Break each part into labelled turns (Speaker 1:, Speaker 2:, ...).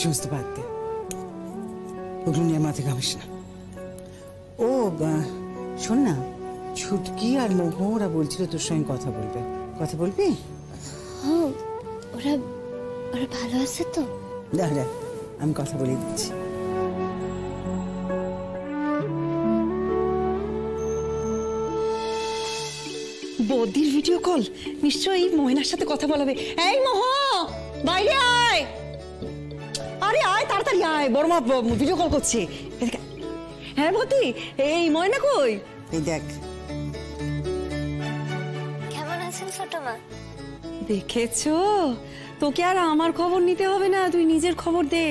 Speaker 1: সমস্ত বাদ দে, ওগুলো নিয়ে মাথা ঘামিস না। ও শোন না, ছুটকি আর মোহ ওরা বলছিল তোর সঙ্গে কথা বলবে, কথা বলবি?
Speaker 2: হ্যাঁ, ওরা ওরা ভালো আছে তো?
Speaker 1: দাঁড়া, আমি কথা বলে দিচ্ছি।
Speaker 3: বৌদির ভিডিও কল, নিশ্চয়ই ময়নার সাথে কথা বলাবে। এই মোহ, বাইরে আয়। আরে আয়, তাড়াতাড়ি আয়, বড় মা ভিডিও কল করছে। হ্যাঁ বৌদি, এই ময়না কই?
Speaker 1: এই দেখ।
Speaker 2: কেমন আছেন ছোট মা?
Speaker 3: দেখেছো, তোকে আর আমার খবর নিতে হবে না, তুই নিজের খবর দে।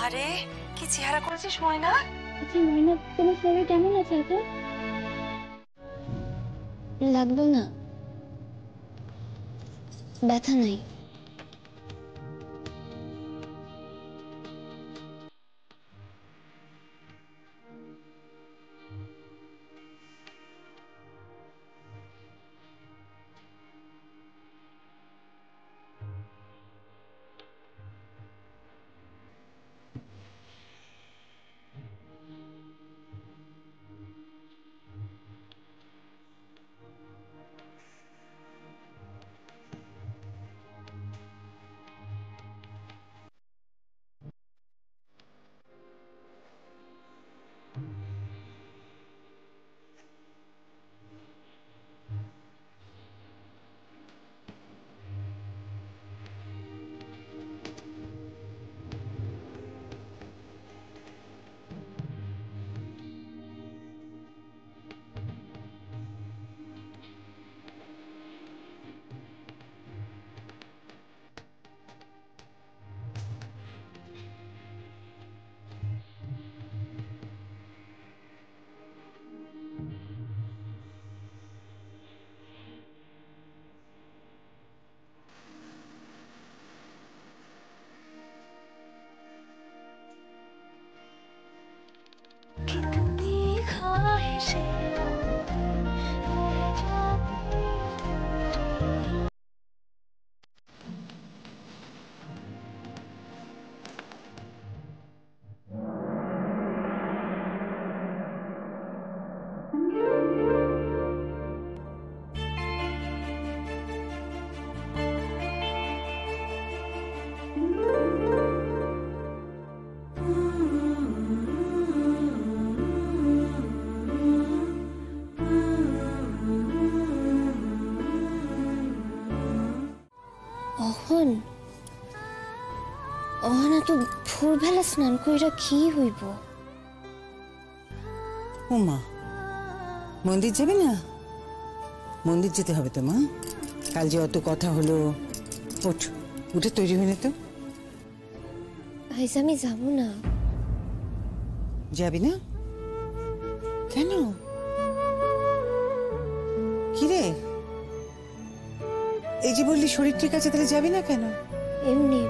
Speaker 3: আরে কি চেহারা করেছিস ময়না।
Speaker 2: আচ্ছা ময়না, তোমার শরীর কেমন আছে এখন? লাগবে না, ব্যথা নাই। অহন অহনা তো ভোরবেলা স্নান কইরা কি হইব?
Speaker 1: ও মা, মন্দির যাবে না? মন্দির যেতে হবে তো মা, কাল যে অত কথা হলো। ওঠ, উঠে তৈরি হয়ে নে তো।
Speaker 2: আজ আমি যাব না।
Speaker 1: যাবি না কেন? কিরে, এই যে বললি শরীর ঠিক আছে, তাহলে যাবি না কেন?
Speaker 2: এমনি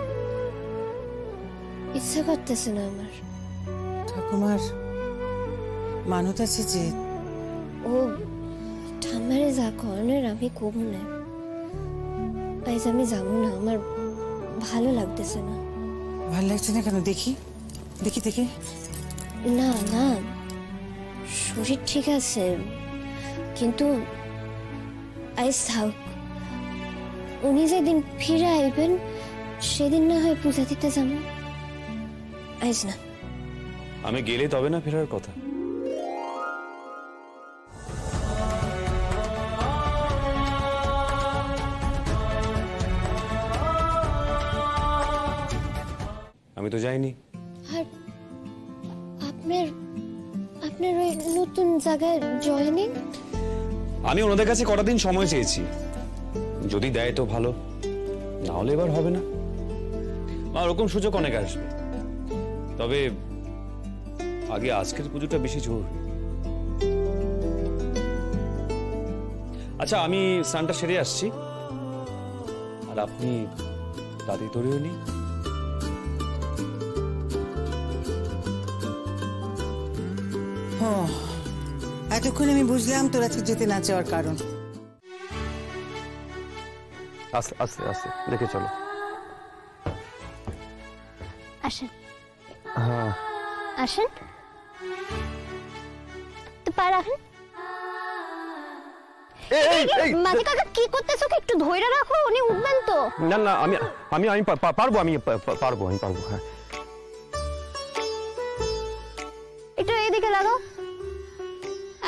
Speaker 2: ইচ্ছা করতেছে না আমার।
Speaker 1: ঠাকুমার মানত আছে যে।
Speaker 2: ও ঠাম্মারে যা কর্নের আমি কব না। আজ আমি যাব না, আমার ভালো লাগতেছে না।
Speaker 1: ভালো লাগছে না কেন? দেখি দেখি দেখি।
Speaker 2: না না, শরীর ঠিক আছে, কিন্তু আজ থাক। উনি যেদিন ফিরে আইবেন সেদিন না হয় পূজা দিতে যাব। আজ না।
Speaker 4: আমি গেলে তবে না ফেরার কথা। আমি তো যাইনি।
Speaker 2: আর আপনার আপনার ওই নতুন জায়গায় জয়েনিং?
Speaker 4: আমি ওনাদের কাছে কটা দিন সময় চেয়েছি, যদি দেয় তো ভালো, না হলে এবার হবে না। ওরকম সুযোগ অনেক আসবে, তবে আগে আজকের পুজোটা বেশি জরুরি। আচ্ছা, আমি স্নানটা সেরে আসছি, আর আপনি দাদি তৈরিও নি।
Speaker 1: এতক্ষণ আমি বুঝলাম তোর আজকে যেতে না চাওয়ার কারণ।
Speaker 4: আস্তে আস্তে আস্তে দেখে চলো।
Speaker 2: আসেন
Speaker 4: হ্যাঁ
Speaker 2: আসেন, তো পা রাখেন। মাঝি কাকা কি করতেছো? কি একটু ধৈর্য রাখো, উনি উঠবেন তো।
Speaker 4: না না, আমি আমি আমি পারবো, আমি পারবো, হ্যাঁ।
Speaker 2: একটু এদিকে লাগাও,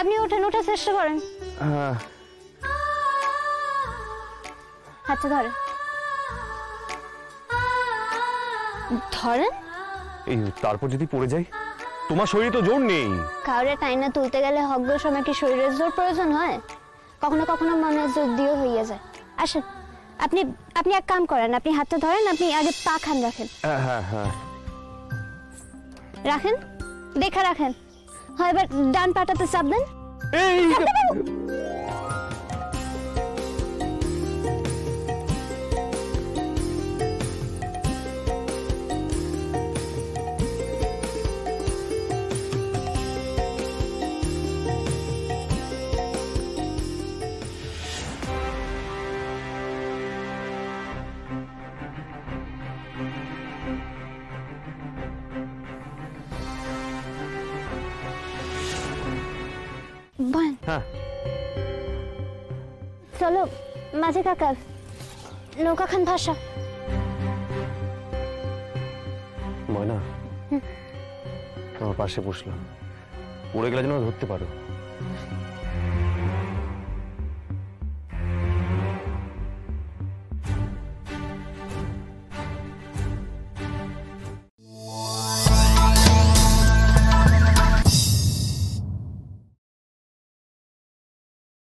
Speaker 2: আপনি ওঠার চেষ্টা করেন।
Speaker 4: হ্যাঁ
Speaker 2: হাতটা ধরেন, ধরেন।
Speaker 4: এই তারপর যদি পড়ে যাই? তোমার শরীরে তো জোর নেই।
Speaker 2: কাউরে টাইনা তুলতে গেলে হকগোর সময় কি শরীরের জোর প্রয়োজন হয়? কখনো কখনো মনের জোর দিয়েও হইয়া যায়। আসেন, আপনি আপনি এক কাম করেন, আপনি হাতটা ধরেন, আপনি আগে পা খান রাখেন।
Speaker 4: হ্যাঁ হ্যাঁ
Speaker 2: রাখেন, দেখা রাখেন। হয় এবার ডান পাটাতে চাপ দেন।
Speaker 4: এই
Speaker 2: বলেন।
Speaker 4: হ্যাঁ
Speaker 2: চলো মাঝি কাকা, নৌকা খান ভাষা।
Speaker 4: ময়না, তোমার পাশে বসলাম, পড়ে গেলে যেন ধরতে পারো।